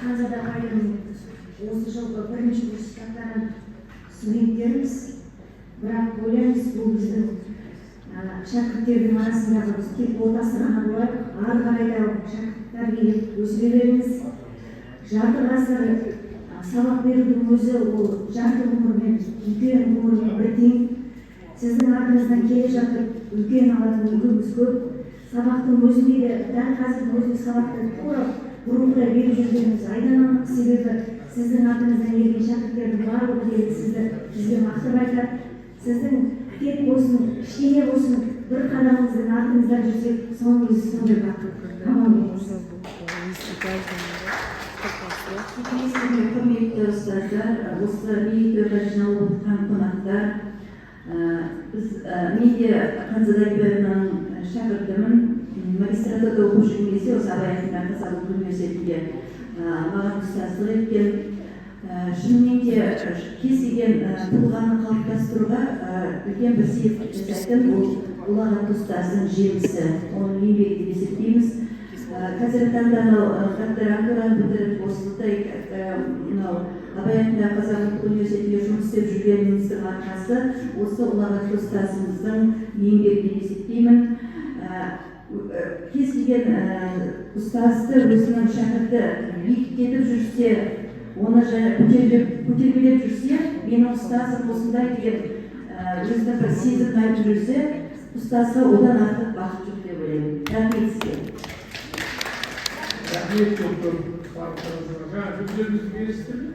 Ханзада Қайым осы жылғы бірінші курс сыныптарын студенттеріміз, бірақ ойлаймыз, бұл біздің шәкірттердің арасындағы тек ортасы ғана болайық, ары қарай да шәкірттер өсіре беріңіз. Жарты ғасыр сабақ берудің өзі ол жарты ғұмырмен, үлкен ғұмырмен бір тең. Сіздің артыңыздан келе жатып үлкен алатын үлгіміз көп. Сабақтың өзінде де дәл қазірдің өзінде сабақты тура бұрынғыдай беріп жүргеніміз айдан анық, себебі сіздің артыңыздан келген шәкірттердің барлығы келіп сізді бізге мақтап айтады. Сіздің тек болсын, кішкене болсын, бір қадамыңыздың артыңызда жүрсек, соның өзі сондай бақыт. Аман болыңыз. Құрметті ұстаздар, осы мерейтойға жиналып отырған қонақтар, мен де Ханзада Ибраевнаның шәкіртімін. Магистратурада оқып жүрген кезде осы Абай атындағы Қазақ ұлттық университетінде маған ұстаздық еткен. Шынымен де кез келген тұлғаны қалыптастыруға үлкен бір сеп жасайтын бұл ұлағатты ұстаздың жемісі, оның еңбегі деп есептейміз. Қазіргі таңда докторантураны бітіріп осындай Абай атындағы Қазақ ұлттық университетінде жұмыс істеп жүргеніміздің арқасы осы ұлағатты ұстазымыздың еңбегі деп есептеймін. Кез келген ұстазды өзінің шәкірті биіктетіп жүрсе, оны көтермелеп жүрсе, менің ұстазым осындай деген өзінің бір сезімін айтып жүрсе, ұстазға одан артық бақыт жоқ деп ойлаймын. Рахмет сізге. Рахмет көп-көп барлықтарыңызға. Жаңа сөздеріңізді келістірдім.